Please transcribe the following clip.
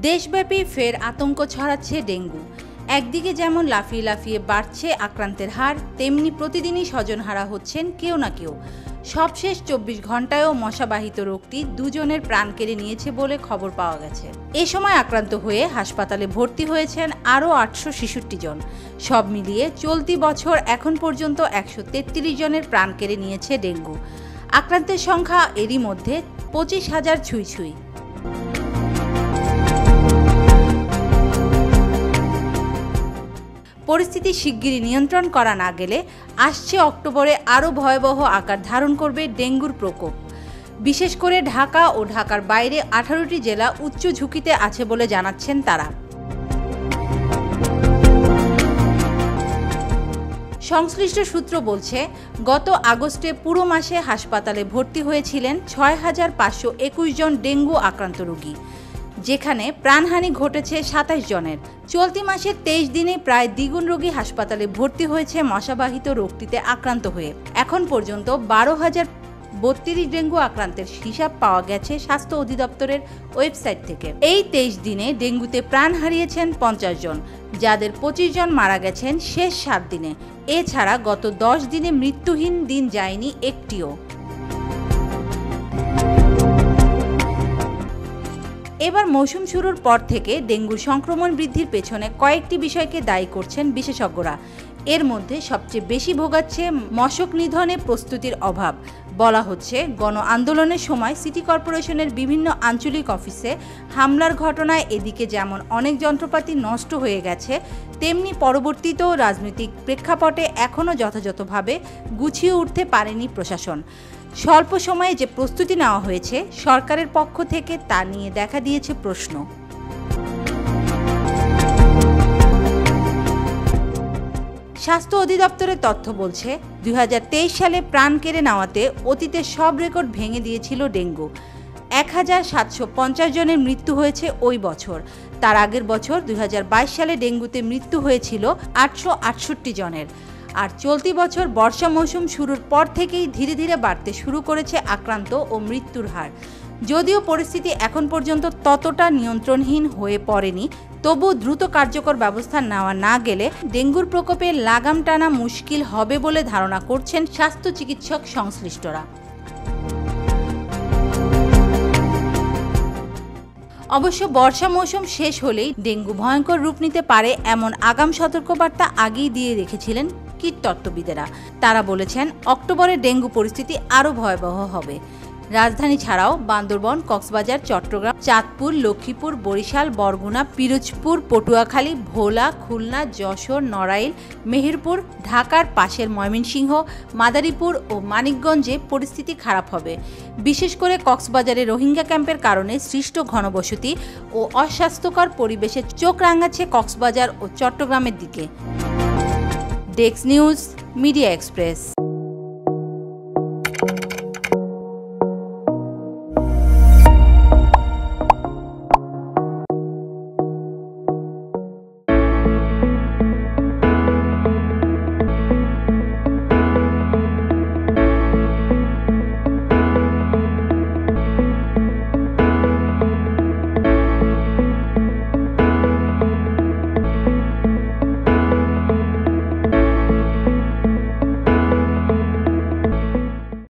দেশব্যাপী ফের আতঙ্ক ছড়াচ্ছে ডেঙ্গু। একদিকে যেমন লাফিয়ে লাফিয়ে বাড়ছে আক্রান্তের হার, তেমনি প্রতিদিনই স্বজনহারা হচ্ছেন কেউ না কেউ। সবশেষ ২৪ ঘন্টায়ও মশাবাহিত রোগটি দুজনের প্রাণ কেড়ে নিয়েছে বলে খবর পাওয়া গেছে। এ সময় আক্রান্ত হয়ে হাসপাতালে ভর্তি হয়েছেন আরও ৮৬৬ জন। সব মিলিয়ে চলতি বছর এখন পর্যন্ত ১৩৩ জনের প্রাণ কেড়ে নিয়েছে ডেঙ্গু। আক্রান্তের সংখ্যা এরই মধ্যে ২৫,০০০ ছুঁই। পরিস্থিতি শিগগিরই নিয়ন্ত্রণ করা না গেলে আসছে অক্টোবরে আরও ভয়াবহ আকার ধারণ করবে ডেঙ্গুর প্রকোপ। বিশেষ করে ঢাকা ও ঢাকার বাইরে ১৮টি জেলা উচ্চ ঝুঁকিতে আছে বলে জানাচ্ছেন তারা। সংশ্লিষ্ট সূত্র বলছে, গত আগস্টে পুরো মাসে হাসপাতালে ভর্তি হয়েছিলেন ৬,৫২১ জন ডেঙ্গু আক্রান্ত রোগী, যেখানে প্রাণহানি ঘটেছে ২৭ জনের। চলতি মাসের ২৩ দিনে প্রায় দ্বিগুণ রোগী হাসপাতালে ভর্তি হয়েছে মশাবাহিত রোগটিতে আক্রান্ত হয়ে। এখন পর্যন্ত ১২,০৩২ ডেঙ্গু আক্রান্তের হিসাব পাওয়া গেছে স্বাস্থ্য অধিদপ্তরের ওয়েবসাইট থেকে। এই ২৩ দিনে ডেঙ্গুতে প্রাণ হারিয়েছেন ৫০ জন, যাদের ২৫ জন মারা গেছেন শেষ ৭ দিনে। এছাড়া গত ১০ দিনে মৃত্যুহীন দিন যায়নি একটিও। এবার মৌসুম শুরুর পর থেকে ডেঙ্গুর সংক্রমণ বৃদ্ধির পেছনে কয়েকটি বিষয়কে দায়ী করছেন বিশেষজ্ঞরা। এর মধ্যে সবচেয়ে বেশি ভোগাচ্ছে মশক নিধনে প্রস্তুতির অভাব। বলা হচ্ছে, গণ আন্দোলনের সময় সিটি কর্পোরেশনের বিভিন্ন আঞ্চলিক অফিসে হামলার ঘটনায় এদিকে যেমন অনেক যন্ত্রপাতি নষ্ট হয়ে গেছে, তেমনি পরবর্তীতেও রাজনৈতিক প্রেক্ষাপটে এখনও যথাযথভাবে গুছিয়ে উঠতে পারেনি প্রশাসন। স্বল্প সময়ে যে প্রস্তুতি নেওয়া হয়েছে সরকারের পক্ষ থেকে, তা নিয়ে দেখা দিয়েছে প্রশ্ন। স্বাস্থ্য অধিদপ্তরের তথ্য বলছে, ২০২৩ সালে প্রাণ কেড়ে নেওয়াতে অতীতের সব রেকর্ড ভেঙে দিয়েছিল ডেঙ্গু। ১,৭৫০ জনের মৃত্যু হয়েছে ওই বছর। তার আগের বছর ২০২২ সালে ডেঙ্গুতে মৃত্যু হয়েছিল ৮৬৮ জনের। আর চলতি বছর বর্ষা মৌসুম শুরুর পর থেকেই ধীরে ধীরে বাড়তে শুরু করেছে আক্রান্ত ও মৃত্যুর হার। যদিও পরিস্থিতি এখন পর্যন্ত ততটা নিয়ন্ত্রণহীন হয়ে পড়েনি, তবু দ্রুত কার্যকর ব্যবস্থা নেওয়া না গেলে ডেঙ্গুর প্রকোপে লাগাম টানা মুশকিল হবে বলে ধারণা করছেন স্বাস্থ্য চিকিৎসক সংশ্লিষ্টরা। অবশ্য বর্ষা মৌসুম শেষ হলেই ডেঙ্গু ভয়ঙ্কর রূপ নিতে পারে এমন আগাম সতর্কবার্তা আগেই দিয়ে রেখেছিলেন কীটতত্ত্ববিদেরা। তারা বলেছেন, অক্টোবরে ডেঙ্গু পরিস্থিতি আরও ভয়াবহ হবে। রাজধানী ছাড়াও বান্দরবন, কক্সবাজার, চট্টগ্রাম, চাঁদপুর, লক্ষ্মীপুর, বরিশাল, বরগুনা, পিরোজপুর, পটুয়াখালী, ভোলা, খুলনা, যশোর, নড়াইল, মেহেরপুর, ঢাকার পাশের ময়মনসিংহ, মাদারীপুর ও মানিকগঞ্জে পরিস্থিতি খারাপ হবে। বিশেষ করে কক্সবাজারে রোহিঙ্গা ক্যাম্পের কারণে সৃষ্ট ঘনবসতি ও অস্বাস্থ্যকর পরিবেশে চোখ রাঙাচ্ছে কক্সবাজার ও চট্টগ্রামের দিকে। Desk news, media express.